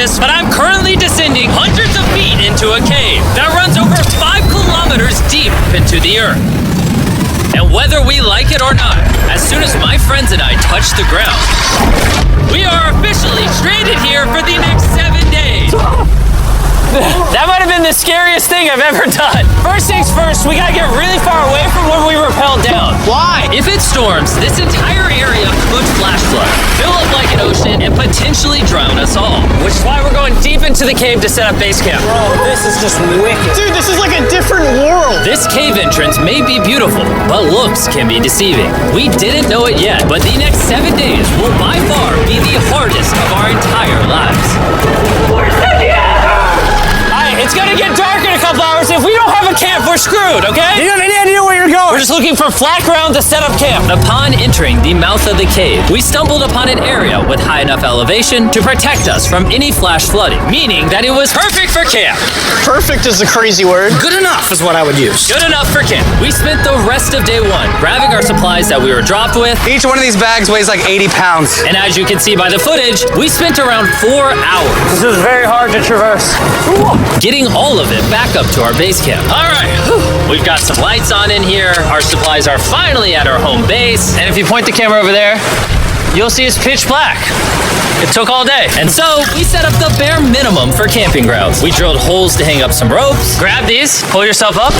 this, but I'm currently descending hundreds of feet into a cave that runs over 5 kilometers deep into the earth. And whether we like it or not, as soon as my friends and I touch the ground, we are officially stranded here for the next 7 days. That might have been the scariest thing I've ever done. First things first, we gotta get really far away from where we rappelled down. Why? If it storms, this entire area could flash flood, fill up like an ocean, and potentially drown us all. Which is why we're going deep into the cave to set up base camp. Bro, this is just wicked. Dude, this is like a different world. This cave entrance may be beautiful, but looks can be deceiving. We didn't know it yet, but the next 7 days will by far be the hardest of our entire lives. It's gonna get dark in a couple hours. If we don't have a camp, we're screwed, okay? Do you have any idea where you're going? We're just looking for flat ground to set up camp. Upon entering the mouth of the cave, we stumbled upon an area with high enough elevation to protect us from any flash flooding, meaning that it was perfect for camp. Perfect is a crazy word. Good enough is what I would use. Good enough for camp. We spent the rest of day 1 grabbing our supplies that we were dropped with. Each one of these bags weighs like 80 pounds. And as you can see by the footage, we spent around 4 hours. This is very hard to traverse. Getting all of it back up to our base camp. All right, we've got some lights on in here. Our supplies are finally at our home base. And if you point the camera over there, you'll see it's pitch black. It took all day. And so we set up the bare minimum for camping grounds. We drilled holes to hang up some ropes. Grab these, pull yourself up.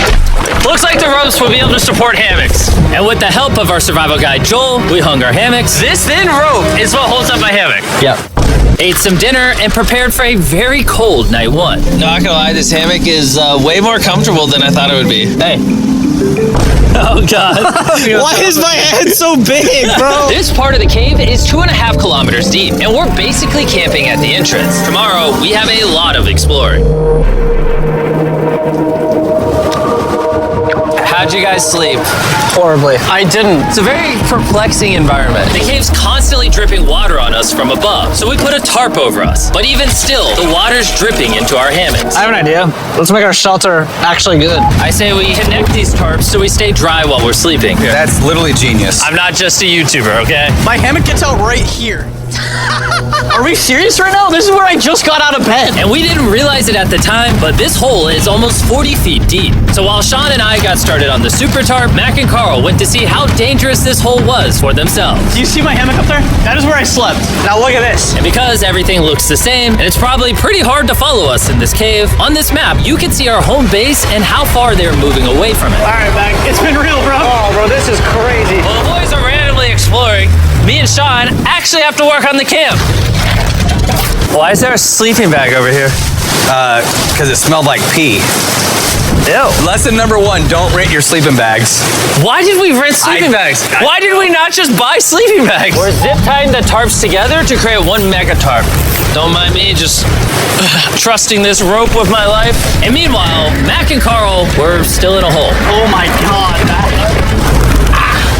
Looks like the ropes will be able to support hammocks. And with the help of our survival guide, Joel, we hung our hammocks. This thin rope is what holds up my hammock. Yep. Ate some dinner and prepared for a very cold night 1. Not gonna lie, this hammock is way more comfortable than I thought it would be. Hey. Oh, God. Why is my head so big, bro? This part of the cave is 2.5 kilometers deep, and we're basically camping at the entrance. Tomorrow, we have a lot of exploring. How'd you guys sleep? Horribly. I didn't. It's a very perplexing environment. The cave's constantly dripping water on us from above, so we put a tarp over us. But even still, the water's dripping into our hammocks. I have an idea. Let's make our shelter actually good. I say we connect these tarps so we stay dry while we're sleeping. That's literally genius. I'm not just a YouTuber, okay? My hammock gets out right here. Are we serious right now? This is where I just got out of bed. And we didn't realize it at the time, but this hole is almost 40 feet deep. So while Sean and I got started on the super tarp, Mac and Carl went to see how dangerous this hole was for themselves. Do you see my hammock up there? That is where I slept. Now look at this. And because everything looks the same, and it's probably pretty hard to follow us in this cave, on this map, you can see our home base and how far they're moving away from it. All right, Mac. It's been real, bro. Oh, bro, this is crazy. While the boys are randomly exploring, me and Sean actually have to work on the camp. Why is there a sleeping bag over here? Because it smelled like pee. Ew. Lesson number 1, don't rent your sleeping bags. Why did we rent sleeping bags? Why did we not just buy sleeping bags? We're zip tying the tarps together to create one mega tarp. Don't mind me just trusting this rope with my life. And meanwhile, Mac and Carl were still in a hole. Oh my God, Mac.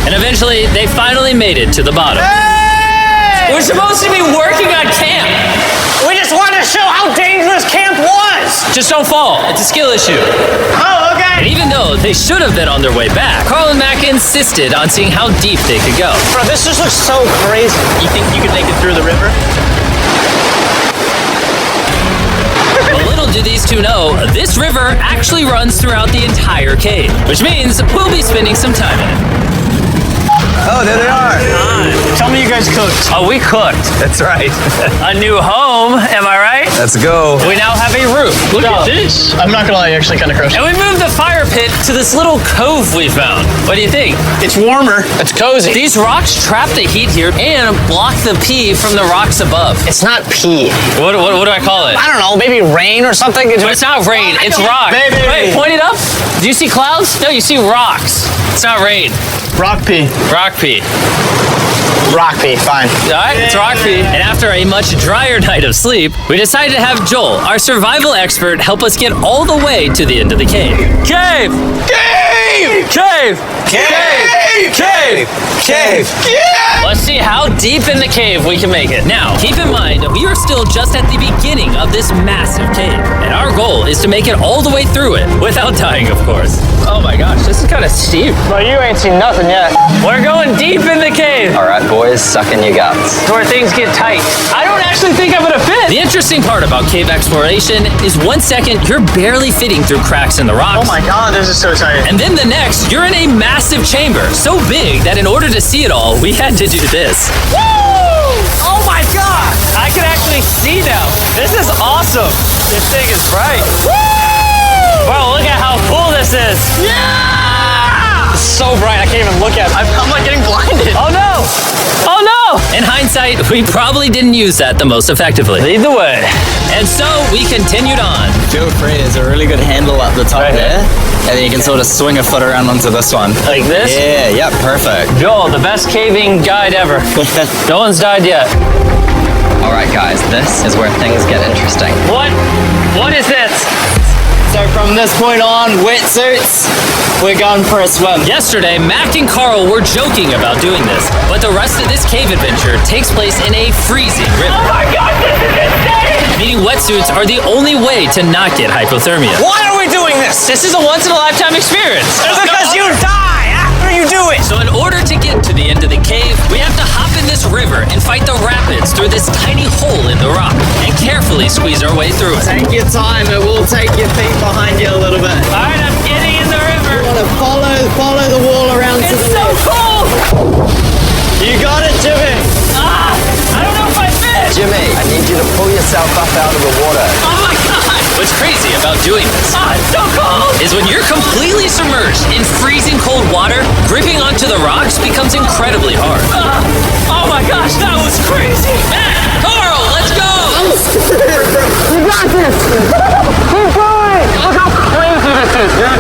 And eventually, they finally made it to the bottom. Hey! We're supposed to be working on camp. We just wanted to show how dangerous camp was. Just don't fall. It's a skill issue. Oh, okay. And even though they should have been on their way back, Carl and Mac insisted on seeing how deep they could go. Bro, this just looks so crazy. You think you could make it through the river? But little do these two know, this river actually runs throughout the entire cave, which means we'll be spending some time in it. Oh, there they are. Tell me you guys cooked. Oh, we cooked. That's right. A new home, am I right? Let's go. We now have a roof. Look at this. I'm not gonna lie, actually kind of gross. And we moved the fire pit to this little cove we found. What do you think? It's warmer. It's cozy. These rocks trap the heat here and block the pee from the rocks above. It's not pee. What do I call it? I don't know, maybe rain or something. But it's not rain, it's rock. Baby. Wait, point it up. Do you see clouds? No, you see rocks. It's not rain. Rock pee. Rock pee. Rock pee, fine. All right, it's rock pee. And after a much drier night of sleep, we decided to have Joel, our survival expert, help us get all the way to the end of the cave. Cave! Cave! Cave! Cave! Cave! Cave! Yeah! Let's see how deep in the cave we can make it. Now, keep in mind, we are still just at the beginning of this massive cave. And our goal is to make it all the way through it, without dying, of course. Oh my gosh, this is kind of steep. Well, you ain't seen nothing yet. We're going deep in the cave. All right, boys, suck in your guts. Where things get tight. I don't actually think I'm gonna fit. The interesting part about cave exploration is 1 second you're barely fitting through cracks in the rocks. Oh my god, this is so tight. And then the next, you're in a massive chamber, so big that in order to see it all, we had to do this. Woo! Oh my god! I can actually see now. This is awesome. This thing is bright. Woo! Bro, look at how cool this is. Yeah! It's so bright, I can't even look at it. I'm like getting blinded. Oh no! Oh no! In hindsight, we probably didn't use that the most effectively. Lead the way. And so we continued on. Feel free, there's a really good handle up the top Right there. And then you can sort of swing a foot around onto this one. Like this? Yeah, yep, perfect. Joel, the best caving guide ever. No one's died yet. All right, guys, this is where things get interesting. What? What is this? So from this point on, wetsuits, we're going for a swim. Yesterday, Mac and Carl were joking about doing this, but the rest of this cave adventure takes place in a freezing river. Oh my god, this is insane! Meaning wetsuits are the only way to not get hypothermia. Why are we doing this? This is a once-in-a-lifetime experience. Because you die after you do it. So in order to get to the end of the cave, we have to hop in this river and fight the rapids through this tiny hole in the rock and carefully squeeze our way through it. Take your time, it will take your feet behind you a little bit. All right, I'm getting in the river. You want to follow the wall around to It's the so left. cold. You got it, Jimmy. I don't know if I fit. Jimmy, I need you to pull yourself up out of the water. Oh my god! What's crazy about doing this It's so cold. is when you're completely submerged in freezing cold water, gripping onto the rocks becomes incredibly hard. Oh my gosh, that was crazy. Mac, Carl, let's go!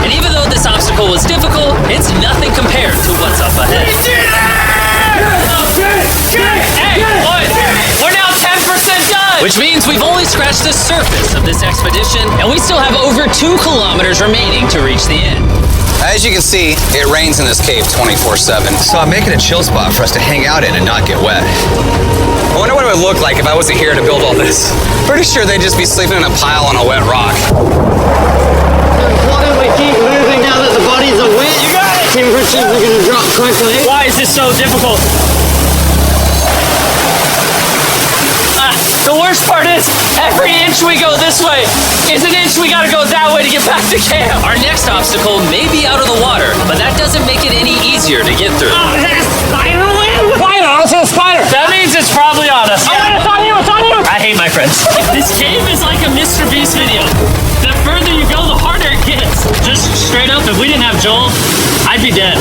And even though this obstacle was difficult, it's nothing compared to what's up ahead. Hey, boys, we're now 10% done. Which means we've only scratched the surface of this expedition, and we still have over 2 kilometers remaining to reach the end. As you can see, it rains in this cave 24/7. So I'm making a chill spot for us to hang out in and not get wet. I wonder what it would look like if I wasn't here to build all this. Pretty sure they'd just be sleeping in a pile on a wet rock. Why don't we keep moving now that the bodies are wet? You got it! Temperatures are going to drop quickly. Why is this so difficult? The worst part is, every inch we go this way is an inch we gotta go that way to get back to camp. Our next obstacle may be out of the water, but that doesn't make it any easier to get through. Is that a spider web? Spider, I don't see a spider. That means it's probably on us. Oh, it's on you, it's on you. I hate my friends. This cave is like a MrBeast video. The further you go, the harder it gets. Just straight up, if we didn't have Joel, I'd be dead.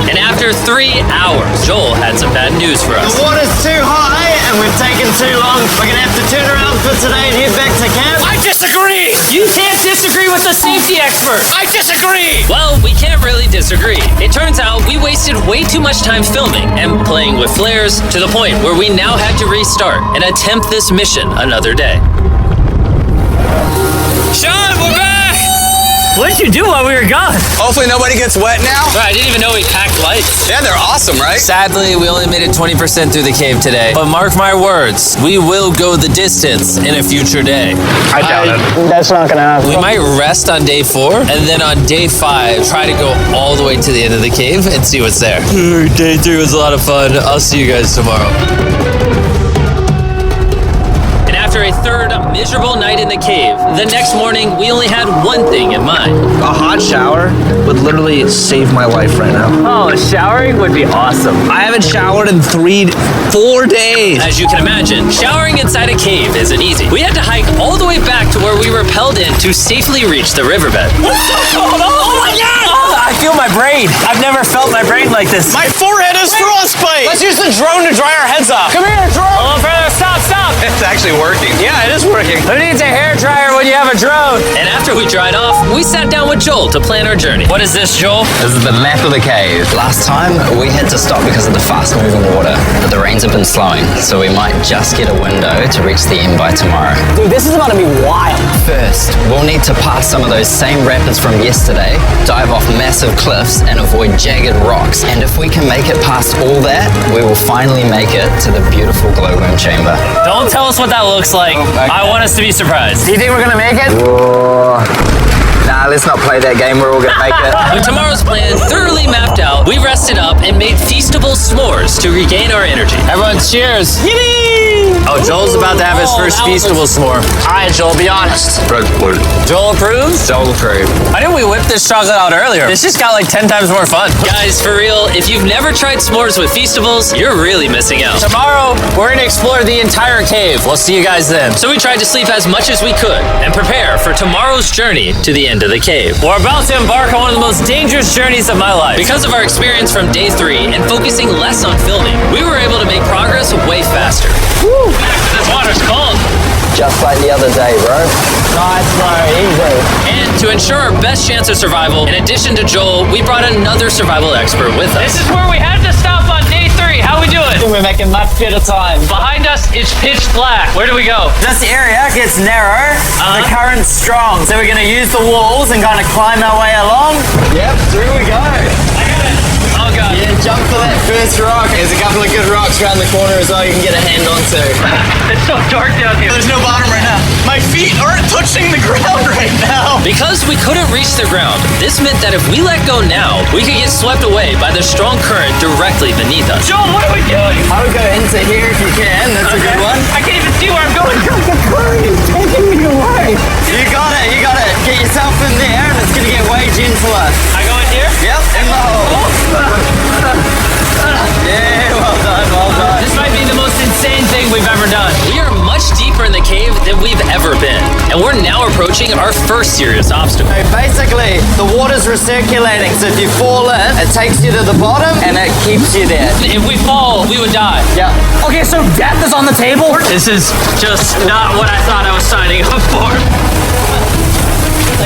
And after 3 hours, Joel had some bad news for us. The water's too high and we've taken too long. We're going to have to turn around for today and head back to camp. I disagree. You can't disagree with the safety expert. I disagree. Well, we can't really disagree. It turns out we wasted way too much time filming and playing with flares to the point where we now had to restart and attempt this mission another day. Sean, we're back! What did you do while we were gone? Hopefully nobody gets wet now. I didn't even know we packed lights. Yeah, they're awesome, right? Sadly, we only made it 20% through the cave today. But mark my words, we will go the distance in a future day. I doubt it. That's not gonna happen. We might rest on day 4, and then on day 5, try to go all the way to the end of the cave and see what's there. Day 3 was a lot of fun. I'll see you guys tomorrow. And after a third miserable night in the cave, the next morning we only had one thing in mind. A hot shower would literally save my life right now. Oh, showering would be awesome. I haven't showered in 4 days. As you can imagine, showering inside a cave isn't easy. We had to hike all the way back to where we rappelled in to safely reach the riverbed. Oh my god! I feel my brain. I've never felt my brain like this. My forehead is frostbite. Let's use the drone to dry our heads off. Come here, drone. Oh, brother, stop. It's actually working. Yeah, it is working. Who needs a hair dryer when you have a drone? And after we dried off, we sat down with Joel to plan our journey. What is this, Joel? This is the map of the cave. Last time, we had to stop because of the fast-moving water, but the rains have been slowing, so we might just get a window to reach the end by tomorrow. Dude, this is about to be wild. First, we'll need to pass some of those same rapids from yesterday, dive off massive cliffs, and avoid jagged rocks. And if we can make it past all that, we will finally make it to the beautiful glowworm chamber. Don't tell us what that looks like. I want us to be surprised. Do you think we're gonna make it? Nah, let's not play that game. We're all gonna make it. With tomorrow's plan thoroughly mapped out, we rested up and made feastable s'mores to regain our energy. Everyone, cheers. Yippee! Oh, Joel's about to have his first Feastable s'more. All right, Joel, be honest. Joel approves? Joel approved. Why didn't we whip this chocolate out earlier? This just got like 10 times more fun. Guys, for real, if you've never tried s'mores with Feastables, you're really missing out. Tomorrow, we're gonna explore the entire cave. We'll see you guys then. So we tried to sleep as much as we could and prepare for tomorrow's journey to the end of the cave. We're about to embark on one of the most dangerous journeys of my life. Because of our experience from day 3 and focusing less on filming, we were able to make progress way faster. Woo! This water's cold. Just like the other day, bro. Nice, bro. Easy. And to ensure our best chance of survival, in addition to Joel, we brought another survival expert with us. This is where we had to stop on day 3. How we doing? We're making much better time. Behind us, it's pitch black. Where do we go? This area gets narrow, the current's strong, so we're going to use the walls and kind of climb our way along. Yep, through we go. Oh, God. Yeah, jump for that first rock. There's a couple of good rocks around the corner as well you can get a hand onto. It's so dark down here. There's no bottom right now. My feet aren't touching the ground right now. Because we couldn't reach the ground, this meant that if we let go now, we could get swept away by the strong current directly beneath us. Joel, what are we doing? I would go into here if you can. That's a good one. I can't even see where I'm going. Taking me away. You got it. You got it. Get yourself in there, and it's gonna get way gentler. I go in here? Yep, in the hole. Yeah, well done, well done. This might be the most insane thing we've ever done. We are much deeper in the cave than we've ever been, and we're now approaching our first serious obstacle. So basically, the water's recirculating, so if you fall in, it takes you to the bottom, and it keeps you there. If we fall, we would die. Yeah. Okay, so death is on the table? This is just not what I thought I was signing up for.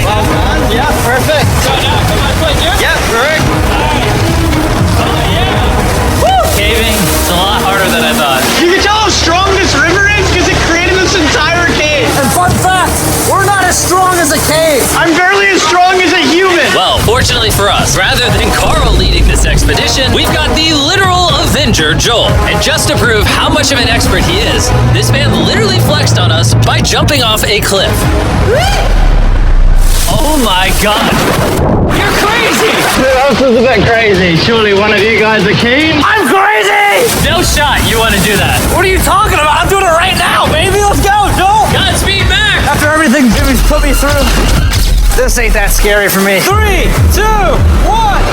Well done. Yeah, perfect. So now, come on, put here. Yep, correct. Caving is a lot harder than I thought. You can tell how strong this river is because it created this entire cave. And fun fact, we're not as strong as a cave. I'm barely as strong as a human. Well, fortunately for us, rather than Carl leading this expedition, we've got the literal Avenger, Joel. And just to prove how much of an expert he is, this man literally flexed on us by jumping off a cliff. Oh my God. You're crazy. This is a bit crazy. Surely one of you guys are keen? I'm crazy. No shot you want to do that. What are you talking about? I'm doing it right now, baby. Let's go, Joel. Godspeed, Mac. After everything Jimmy's put me through, this ain't that scary for me. 3, 2, 1.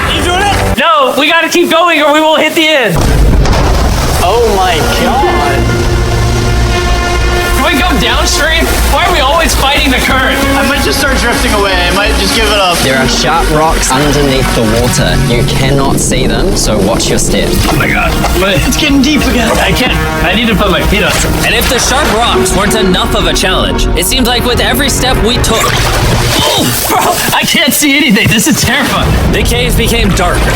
You doing it? No, we got to keep going or we won't hit the end. Oh my God. Can we go downstream? Why are we always fighting the current? I might just start drifting away. I might just give it up. There are sharp rocks underneath the water. You cannot see them, so watch your step. Oh my God. It's getting deep again. I can't. I need to put my feet up. And if the sharp rocks weren't enough of a challenge, it seemed like with every step we took, Oh, bro, I can't see anything. This is terrifying. the cave became darker,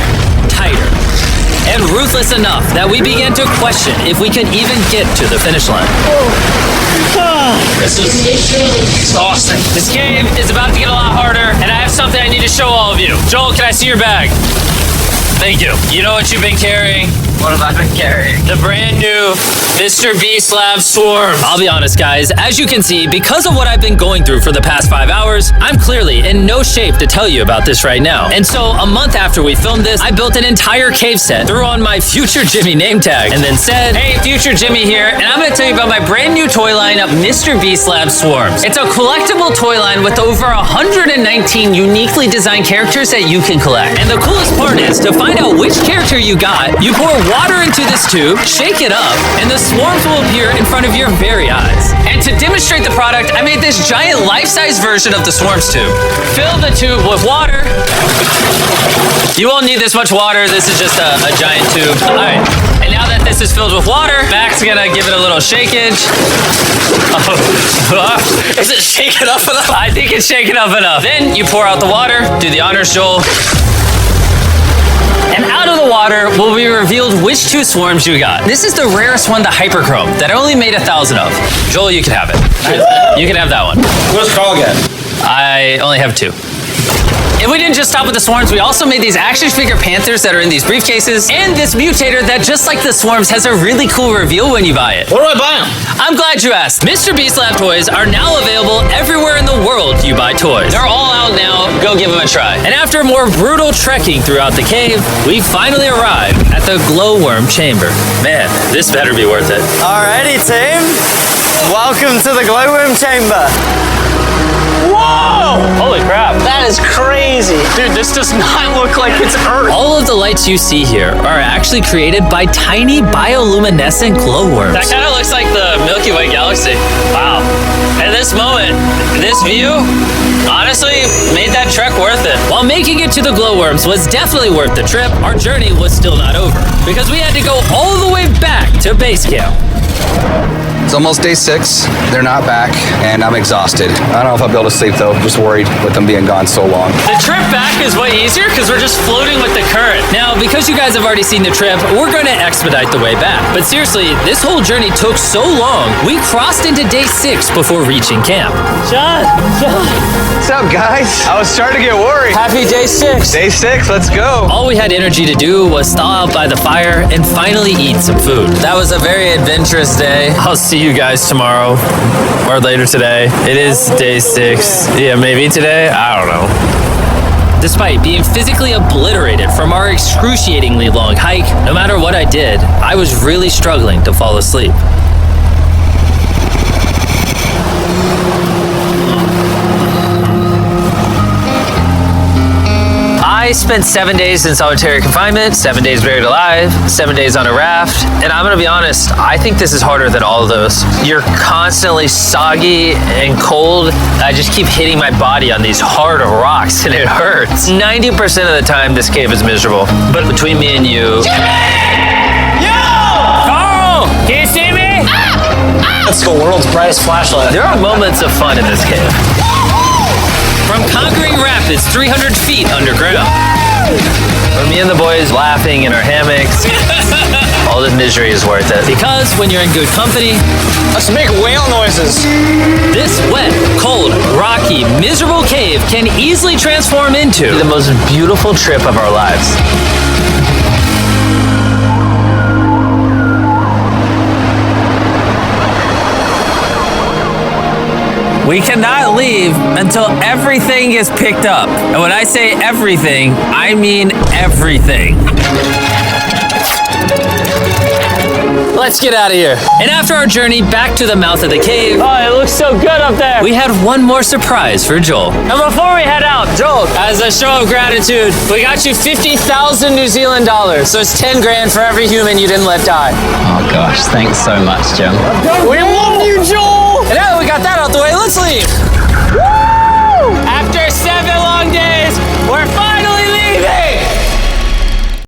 tighter, and ruthless enough that we began to question if we could even get to the finish line. This is exhausting. This cave is about to get a lot harder, and I have something I need to show all of you. Joel, can I see your bag? Thank you. You know what you've been carrying? What have I been carrying? The brand new MrBeast's Lab Swarm. I'll be honest, guys. As you can see, because of what I've been going through for the past 5 hours, I'm clearly in no shape to tell you about this right now. And so, a month after we filmed this, I built an entire cave set, threw on my Future Jimmy name tag, and then said, "Hey, Future Jimmy here, and I'm going to tell you about my brand new toy line of MrBeast's Lab Swarms. It's a collectible toy line with over 119 uniquely designed characters that you can collect. And the coolest part is, to find out which character you got, you pour water into this tube, shake it up, and the swarms will appear in front of your very eyes. And to demonstrate the product, I made this giant life-size version of the swarms tube. Fill the tube with water. You won't need this much water. This is just a giant tube. All right. And now that this is filled with water, Mac's gonna give it a little shakeage. Oh. Is it shaken up enough? I think it's shaken up enough. Then you pour out the water. Do the honors, Joel. And out of the water will be revealed which 2 swarms you got. This is the rarest one, the Hyperchrome, that I only made 1,000 of. Joel, you can have it. You can have that one. What's Carl get? I only have 2. And we didn't just stop with the swarms, we also made these action figure panthers that are in these briefcases, and this mutator that, just like the swarms, has a really cool reveal when you buy it. Where do I buy them? I'm glad you asked. MrBeast Lab toys are now available everywhere in the world you buy toys. They're all out now. Go give them a try. And after more brutal trekking throughout the cave, we finally arrived at the glowworm chamber. Man, this better be worth it. Alrighty, team. Welcome to the glowworm chamber. Whoa! Holy crap. That is crazy. Dude, this does not look like it's Earth. All of the lights you see here are actually created by tiny bioluminescent glowworms. That kind of looks like the Milky Way galaxy. Wow. At this moment, this view honestly made that trek worth it. While making it to the glowworms was definitely worth the trip, our journey was still not over because we had to go all the way back to base camp. It's almost day 6. They're not back, and I'm exhausted. I don't know if I'll be able to sleep though. I'm just worried with them being gone so long. The trip back is way easier because we're just floating with the current. Now, because you guys have already seen the trip, we're going to expedite the way back. But seriously, this whole journey took so long, we crossed into day 6 before reaching camp. John. What's up, guys? I was starting to get worried. Happy day 6. Day 6, let's go. All we had energy to do was thaw out by the fire and finally eat some food. That was a very adventurous day. I'll see you guys tomorrow or later today. It is day 6. Yeah, maybe today. I don't know. Despite being physically obliterated from our excruciatingly long hike, no matter what I did, I was really struggling to fall asleep. I spent 7 days in solitary confinement, 7 days buried alive, 7 days on a raft, and I'm gonna be honest, I think this is harder than all of those. You're constantly soggy and cold. I just keep hitting my body on these hard rocks and it hurts. 90% of the time this cave is miserable, but between me and you... Carl! Can you see me? That's the world's brightest flashlight. There are moments of fun in this cave. From conquering rapids 300 feet underground. For me and the boys laughing in our hammocks, all the misery is worth it. Because when you're in good company, Let's make whale noises. this wet, cold, rocky, miserable cave can easily transform into The most beautiful trip of our lives. We cannot leave until everything is picked up. And when I say everything, I mean everything. Let's get out of here. And after our journey back to the mouth of the cave, Oh, it looks so good up there. we had one more surprise for Joel. And before we head out, Joel, as a show of gratitude, we got you 50,000 New Zealand dollars. So it's 10 grand for every human you didn't let die. Oh gosh, thanks so much, Jim. We love you, Joel. And now that we got that out the way, let's leave. After